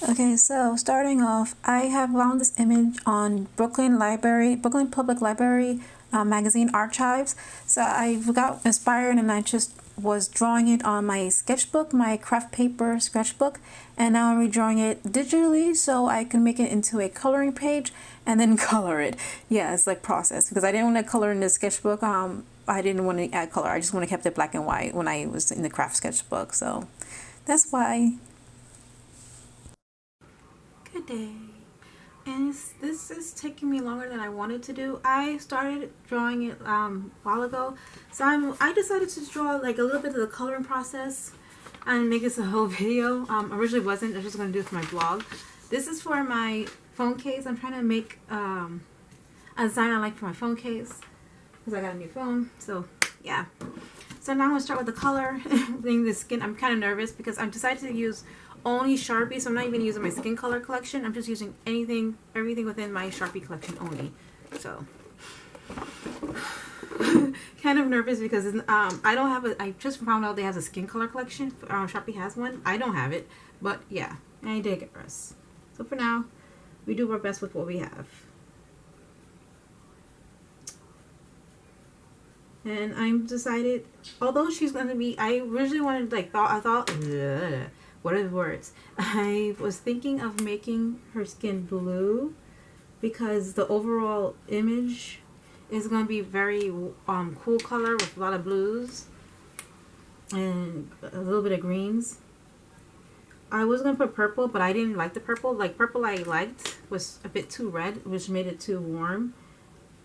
Okay, so starting off, I have found this image on Brooklyn Public Library magazine archives. So I got inspired and I just was drawing it on my sketchbook, my craft paper sketchbook, and now I'm redrawing it digitally so I can make it into a coloring page and then color it. Yeah, it's like process because I didn't want to color in the sketchbook. I didn't want to add color. I just want to keep it black and white when I was in the craft sketchbook. So that's why. Good day. And this is taking me longer than I wanted to do. I started drawing it a while ago, so I decided to draw like a little bit of the coloring process and make this a whole video. Originally wasn't. I was just going to do it for my blog. This is for my phone case. I'm trying to make a design I like for my phone case because I got a new phone. So yeah. So now I'm going to start with the color. Doing the skin. I'm kind of nervous because I've decided to use only Sharpie, so I'm not even using my skin color collection. I'm just using everything within my Sharpie collection only. So kind of nervous because I don't have I just found out they have a skin color collection. Sharpie has one. I don't have it, but yeah, I digress. So for now, we do our best with what we have. And I'm decided, although she's going to be, I originally wanted, I thought, what are the words? I was thinking of making her skin blue because the overall image is going to be very cool color with a lot of blues and a little bit of greens. I was going to put purple, but I didn't like the purple. Like purple I liked was a bit too red, which made it too warm.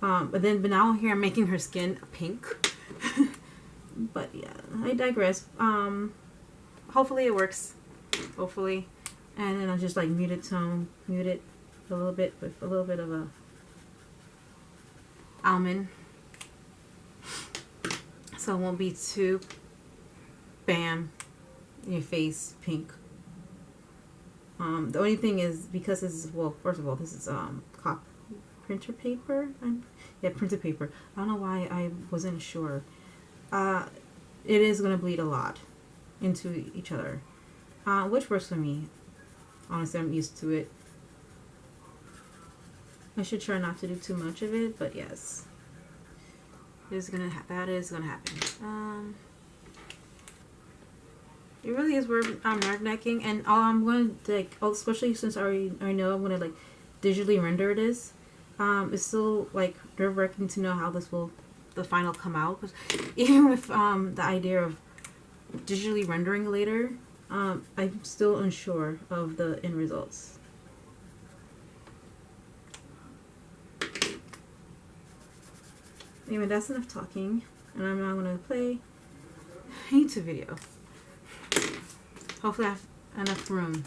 But now here I'm making her skin pink. But yeah, I digress. Hopefully it works. Hopefully. And then I'll just like mute it a little bit with a little bit of a almond. So it won't be too bam in your face pink. The only thing is because this is, well, first of all, this is printer paper. Yeah, printed paper. I don't know why I wasn't sure. It is going to bleed a lot into each other, which works for me. Honestly, I'm used to it. I should try not to do too much of it, but yes, that is gonna happen. It really is where I'm nerve necking, and I'm going to like, especially since I know I'm going to like digitally render this. It's still like nerve wracking to know how the final come out. Because even with the idea of digitally rendering later, I'm still unsure of the end results. Anyway, that's enough talking, and I'm now going to play a YouTube video. Hopefully I have enough room.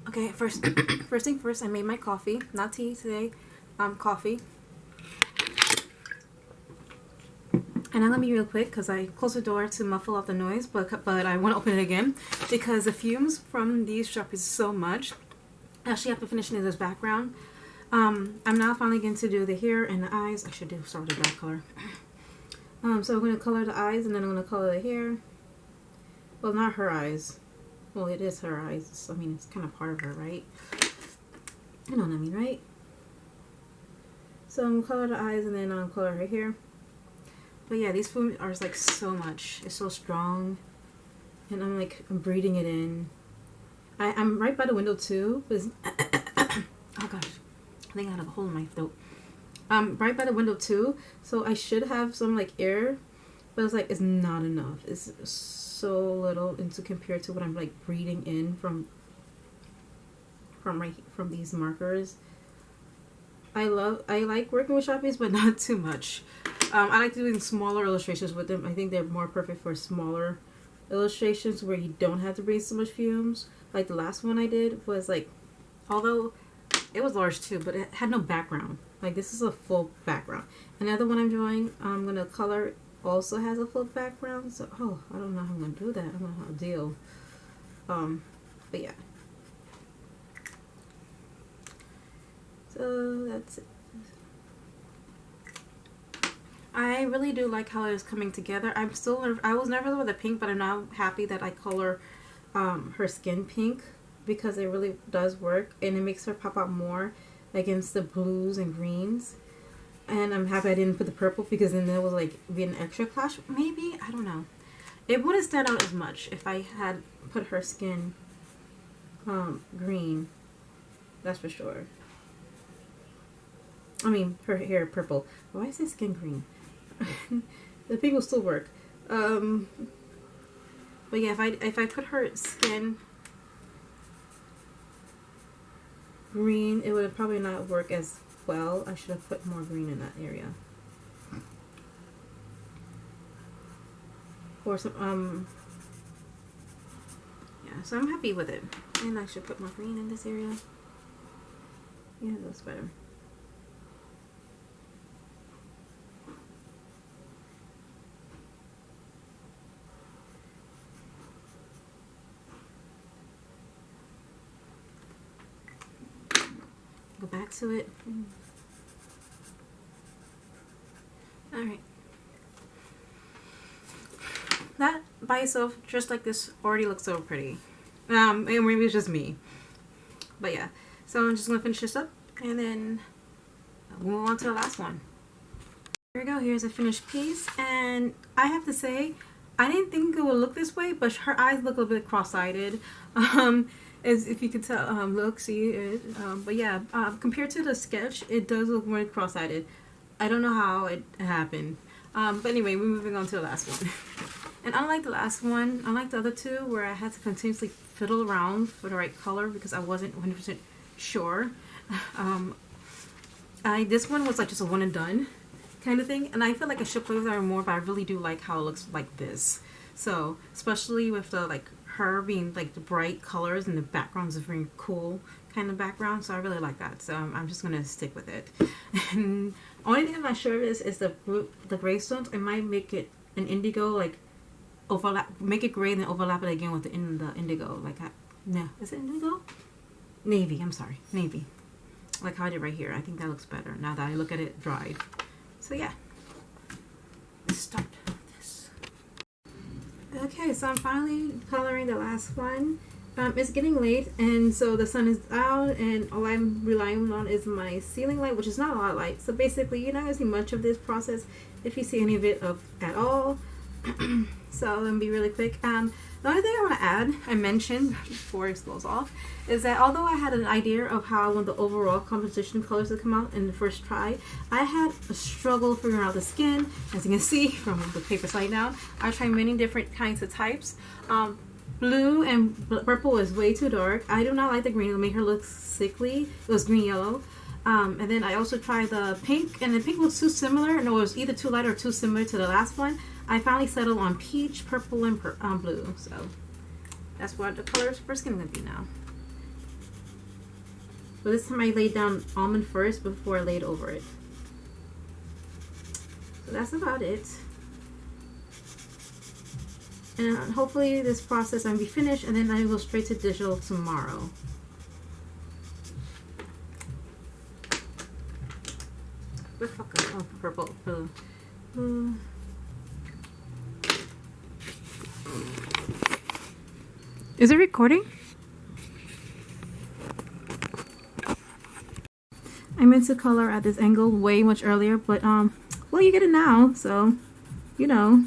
Okay, first thing first, I made my coffee. Not tea today, coffee. And I'm gonna be real quick because I closed the door to muffle out the noise, but I want to open it again because the fumes from these Sharpies so much. I actually have to finish this background. I'm now finally going to do the hair and the eyes. I should start with the black color. So I'm going to color the eyes and then I'm going to color the hair. Well, not her eyes. Well, it is her eyes. I mean, it's kind of part of her, right? You know what I mean, right? So I'm going to color the eyes and then I'll color her hair. But yeah, these fumes are like so much. It's so strong. And I'm breathing it in. I'm right by the window too. Oh gosh. I think I have a hole in my throat. Right by the window too, so I should have some like air, but it's like it's not enough. It's so little into compared to what I'm like breathing in from these markers. I like working with Sharpies, but not too much. I like doing smaller illustrations with them. I think they're more perfect for smaller illustrations where you don't have to breathe so much fumes. Like the last one I did was like, although it was large too, but it had no background. Like this is a full background. Another one I'm drawing, I'm gonna color, also has a full background. So I don't know how I'm gonna do that. I don't know how to deal. But yeah. So that's it. I really do like how it is coming together. I was nervous with the pink, but I'm now happy that I color her skin pink because it really does work and it makes her pop out more against the blues and greens. And I'm happy I didn't put the purple because then there was like be an extra clash. Maybe, I don't know. It wouldn't stand out as much if I had put her skin green. That's for sure. I mean, her hair purple. Why is it skin green? The pink will still work. But yeah, if I put her skin green, it would probably not work as well. I should have put more green in that area. Or some yeah. So I'm happy with it, and I should put more green in this area. Yeah, it looks better. Go back to it. Alright. That by itself, just like this, already looks so pretty. And maybe it's just me. But yeah. So I'm just going to finish this up and then we'll move on to the last one. Here we go. Here's a finished piece. And I have to say, I didn't think it would look this way, but her eyes look a little bit cross-eyed. As if you could tell, look, see it. But yeah, compared to the sketch, it does look more cross-eyed. I don't know how it happened. But anyway, we're moving on to the last one. And unlike the last one, unlike the other two, where I had to continuously fiddle around for the right color because I wasn't 100% sure. This one was like just a one and done kind of thing. And I feel like I should play with her more, but I really do like how it looks like this. So, especially with the like her being like the bright colors and the background's a very cool kind of background, so I really like that. So I'm just gonna stick with it. And only thing I'm not sure is the gray stones. I might make it an indigo, like overlap, make it gray and then overlap it again with the indigo. Like no, is it indigo? Navy. I'm sorry, navy. Like how I did right here. I think that looks better now that I look at it dried. So yeah, let's start. Okay, so I'm finally coloring the last one. It's getting late, and so the sun is out, and all I'm relying on is my ceiling light, which is not a lot of light. So basically, you're not going to see much of this process if you see any of it at all. So I'm going to be really quick. The only thing I want to add, I mentioned before it goes off, is that although I had an idea of how I want the overall composition of colors to come out in the first try, I had a struggle figuring out the skin. As you can see from the paper slide down, I tried many different kinds of types. Blue and purple is way too dark. I do not like the green. It'll make her look sickly. It was green yellow. And then I also tried the pink, and the pink looks too similar. No, it was either too light or too similar to the last one. I finally settled on peach, purple, and blue. So that's what the colors for skin going to be now. So this time I laid down almond first before I laid over it. So that's about it. And hopefully this process I'm going to be finished, and then I will go straight to digital tomorrow. Where the fuck is purple? Blue. Is it recording? I meant to color at this angle way much earlier, but well, you get it now, so you know,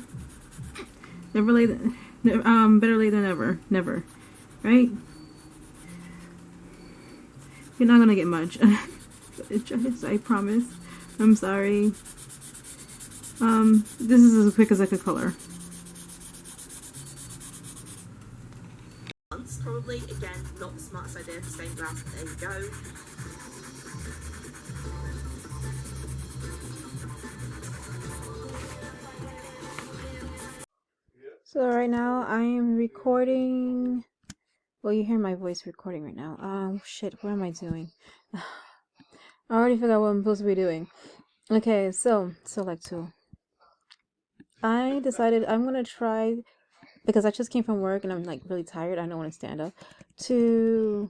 better late than never, right? You're not gonna get much. I promise. I'm sorry. This is as quick as I could color. Probably, again, not the smartest idea for stained glass, but there you go. So right now I am recording. Well, you hear my voice recording right now. Shit, what am I doing? I already forgot what I'm supposed to be doing. Okay, so select tool. I decided I'm gonna try, because I just came from work and I'm like really tired. I don't want to stand up. To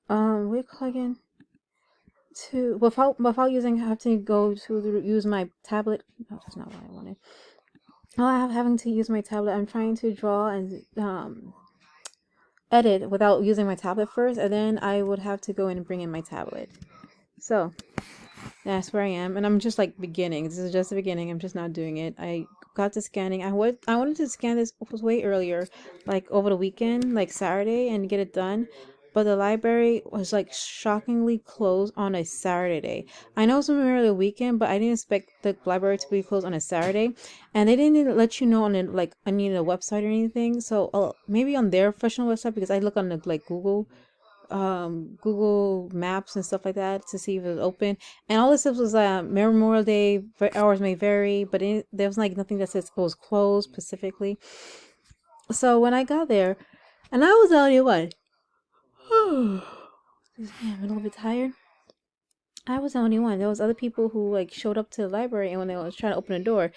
what do you call again? To without using, I have to go to use my tablet. No, that's not what I wanted. Oh, I'm having to use my tablet. I'm trying to draw and edit without using my tablet first, and then I would have to go in and bring in my tablet. So that's where I am, and I'm just like beginning. This is just the beginning. I'm just not doing it. I got to scanning. I wanted to scan this way earlier, like over the weekend, like Saturday, and get it done. But the library was like shockingly closed on a Saturday. I know it's over the weekend, but I didn't expect the library to be closed on a Saturday, and they didn't let you know on it like I needed a website or anything. So maybe on their professional website, because I look on the like Google Maps and stuff like that to see if it was open. And all this stuff was Memorial Day hours may vary, but there was like nothing that says it was closed specifically. So when I got there, and I was the only one. Excuse me, I'm a little bit tired. I was the only one. There was other people who like showed up to the library, and when they was trying to open the door,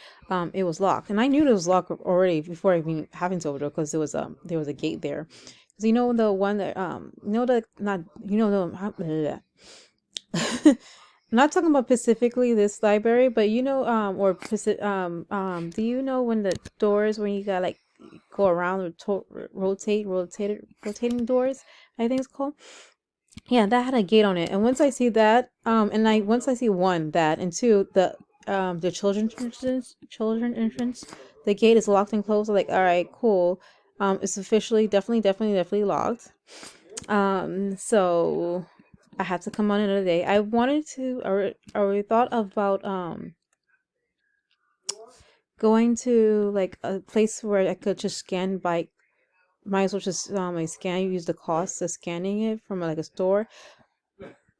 it was locked. And I knew it was locked already before even having to open the door because there was a gate there. Because you know the one that you know the not you know the I'm not talking about specifically this library, but you know do you know when the doors when you got like go around rotating doors, I think it's called. Yeah, that had a gate on it. And once I see that, once I see one, that, and two, the children entrance, the gate is locked and closed. I'm like, all right, cool. It's officially definitely locked. So I had to come on another day. I wanted to, or thought about going to like a place where I could just scan by. Might as well just use the cost of scanning it from like a store.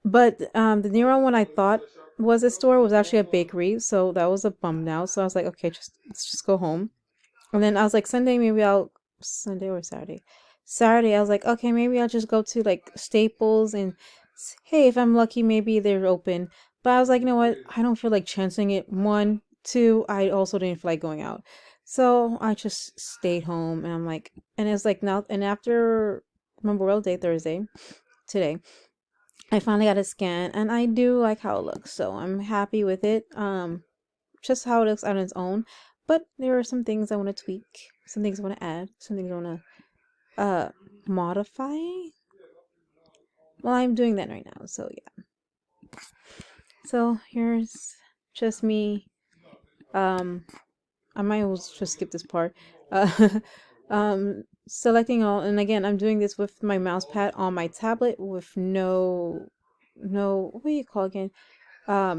But the near one I thought was a store was actually a bakery, so that was a bum now. So I was like, okay, let's just go home. And then I was like, Sunday or Saturday. Saturday, I was like, okay, maybe I'll just go to like Staples and hey, if I'm lucky, maybe they're open. But I was like, you know what? I don't feel like chancing it. One, two, I also didn't feel like going out. So I just stayed home and I'm like, and it's like now, and after Memorial Day, Thursday, today, I finally got a scan and I do like how it looks. So I'm happy with it. Just how it looks on its own. But there are some things I want to tweak, some things I want to add, some things I want to modify. Well, I'm doing that right now. So yeah. So here's just me. I might as just skip this part. Selecting all, and again, I'm doing this with my mouse pad on my tablet with no, what do you call it again?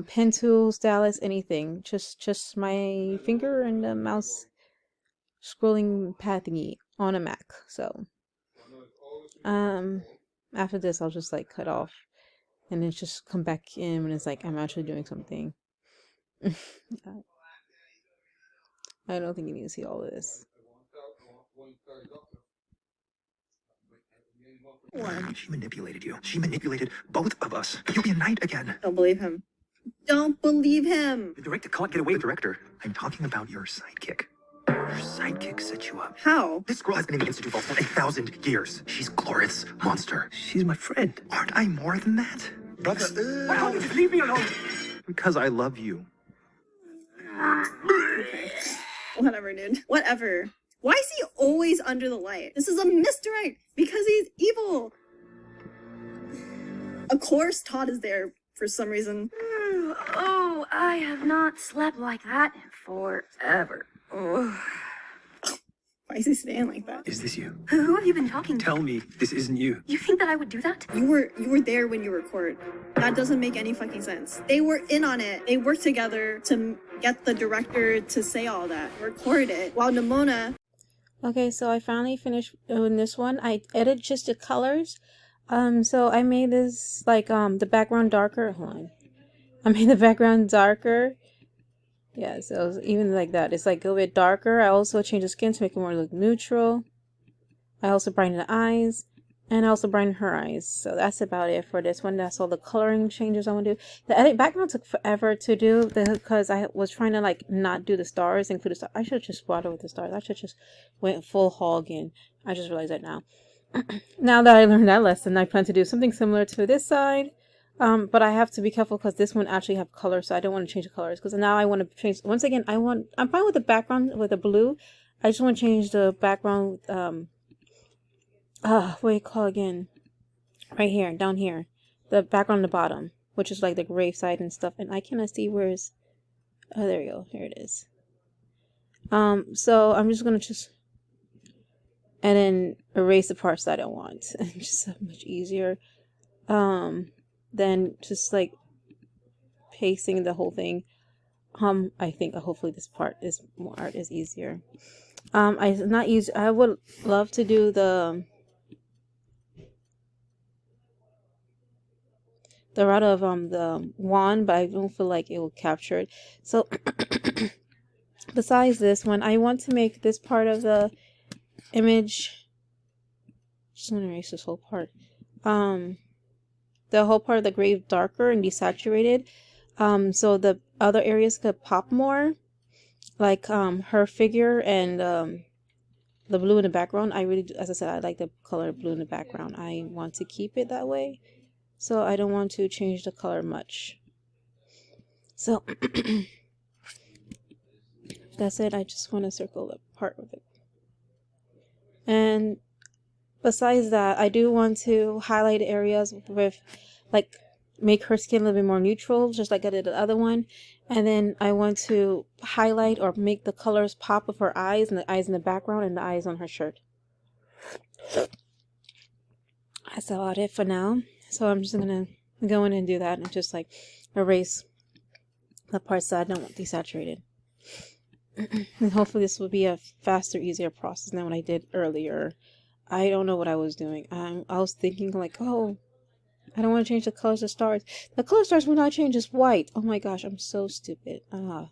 Pen tool, stylus, anything. Just my finger and the mouse scrolling pad thingy on a Mac. So, after this, I'll just like cut off, and then just come back in when it's like I'm actually doing something. I don't think you need to see all of this. She manipulated you. She manipulated both of us. You'll be a knight again. Don't believe him. Don't believe him. The director can't get away with director. I'm talking about your sidekick. Your sidekick set you up. How? This girl has been in the Institute for 1,000 years. She's Glorith's monster. She's my friend. Aren't I more than that? Brother, why don't you just leave me alone? Because I love you. Okay. Whatever, dude. Whatever. Why is he always under the light? This is a misdirect because he's evil. Of course, Todd is there for some reason. Oh, I have not slept like that in forever. Oh. Why is he staying like that? Is this you? Who have you been talking to? Tell me this isn't you. You think that I would do that? You were there when you record. That doesn't make any fucking sense. They were in on it. They worked together to get the director to say all that, record it, while Nimona. Okay, so I finally finished doing this one. I edited just the colors. So I made this like the background darker. Hold on. I made the background darker. Yeah, so it's even like that. It's like a bit darker. I also changed the skin to make it more look neutral. I also brightened the eyes. And I also brightened her eyes. So that's about it for this one. That's all the coloring changes I want to do. The edit background took forever to do because I was trying to like not do the stars, include the stars. I should have just brought it with the stars. I should just went full hog in. I just realized that now. Now that I learned that lesson, I plan to do something similar to this side. But I have to be careful because this one actually have color, so I don't want to change the colors. Because now I want to change. Once again, I'm fine with the background with the blue. I just want to change the background with what do you call it again? Right here, down here, the background on the bottom, which is like the grave side and stuff. And I cannot see where's. Oh, there you go. Here it is. So I'm just gonna and then erase the parts that I don't want. Just so much easier. Than just like pasting the whole thing. I think hopefully this part is more art is easier. I would love to do the route of the wand, but I don't feel like it will capture it. So besides this one, I want to make this part of the image. Just want to erase this whole part. The whole part of the grave darker and desaturated. So the other areas could pop more. Like her figure and the blue in the background. I really, as I said, I like the color blue in the background. I want to keep it that way. So I don't want to change the color much. So that's it. I just want to circle the part of it. And besides that, I do want to highlight areas with, like, make her skin a little bit more neutral, just like I did the other one. And then I want to highlight or make the colors pop of her eyes, and the eyes in the background and the eyes on her shirt. That's about it for now. So I'm just going to go in and do that and just like erase the parts that I don't want desaturated. And hopefully this will be a faster, easier process than what I did earlier. I don't know what I was doing. I was thinking like, oh, I don't want to change the colors of stars. The color stars will not change, it's white. Oh my gosh, I'm so stupid. Yeah,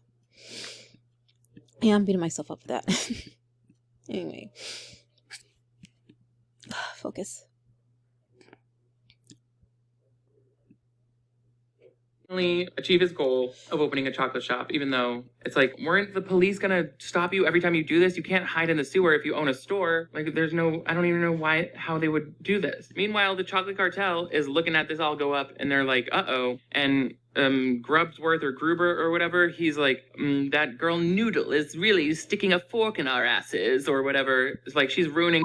I'm beating myself up for that. Anyway. Focus. Achieve his goal of opening a chocolate shop, even though it's like, weren't the police gonna stop you every time you do this? You can't hide in the sewer if you own a store. Like, there's no, I don't even know how they would do this. Meanwhile, the chocolate cartel is looking at this all go up and they're like, uh-oh. And Grubsworth or Gruber or whatever, he's like, that girl Noodle is really sticking a fork in our asses or whatever. It's like, she's ruining.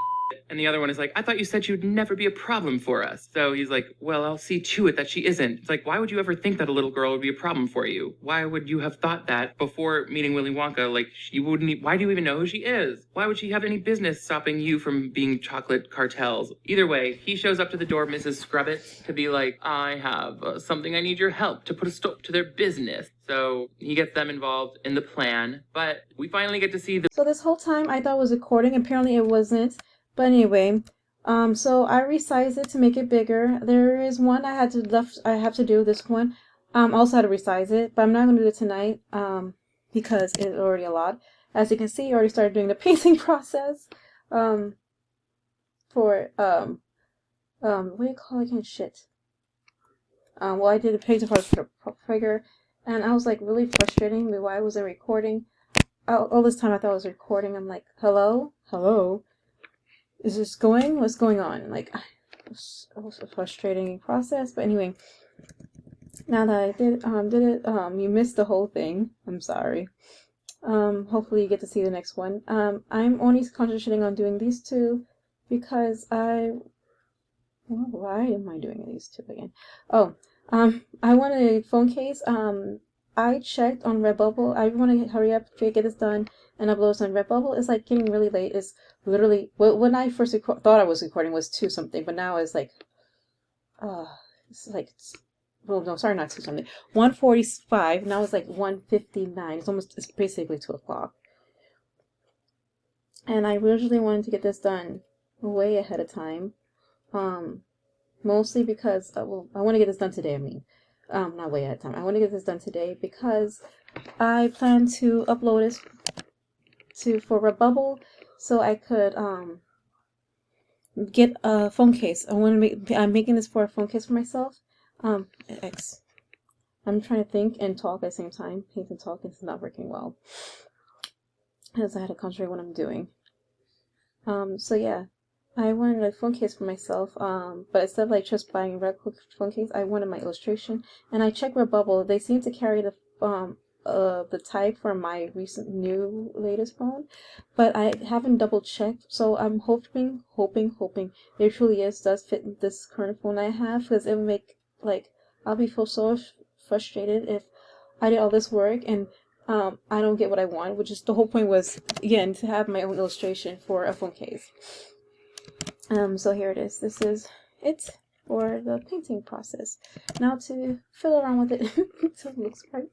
And the other one is like, I thought you said you'd never be a problem for us. So he's like, well, I'll see to it that she isn't. It's like, why would you ever think that a little girl would be a problem for you? Why would you have thought that before meeting Willy Wonka? Like, you wouldn't, why do you even know who she is? Why would she have any business stopping you from being chocolate cartels? Either way, he shows up to the door of Mrs. Scrubbit to be like, I have something I need your help to put a stop to their business. So he gets them involved in the plan, but we finally get to see the... So this whole time I thought it was recording. Apparently it wasn't. But anyway, so I resized it to make it bigger. There is one I have to do this one. Also had to resize it, but I'm not going to do it tonight, because it's already a lot. As you can see, I already started doing the painting process, for, what do you call it again? Shit. Well, I did the painting for the figure, and I was like really frustrating me why I wasn't recording. All this time I thought I was recording. I'm like, hello? Is this going? What's going on? Like, it was a frustrating process. But anyway, now that I did it, you missed the whole thing. I'm sorry. Hopefully you get to see the next one. I'm only concentrating on doing these two because why am I doing these two again? Oh, I want a phone case. I checked on Redbubble. I want to hurry up, get this done, and upload on Redbubble. It's like getting really late. It's literally, when I first thought I was recording was 2 something, but now it's like, well, no, sorry, not 2 something. 1:45. Now it's like 1:59. It's basically 2 o'clock. And I originally wanted to get this done way ahead of time. Mostly because, I want to get this done today, not way ahead of time. I want to get this done today because I plan to upload it for Redbubble so I could get a phone case. I'm making this for a phone case for myself. I'm trying to think and talk at the same time. Think and talk is not working well, because I had to concentrate what I'm doing. So yeah, I wanted a phone case for myself, but instead of like just buying a regular phone case, I wanted my illustration. And I checked Redbubble; they seem to carry the type for my recent latest phone, but I haven't double checked. So I'm hoping it truly does fit this current phone I have, because it would make like I'll be so frustrated if I did all this work and I don't get what I want, which is the whole point was again to have my own illustration for a phone case. So here it is. This is it for the painting process. Now to fill around with it so it looks right.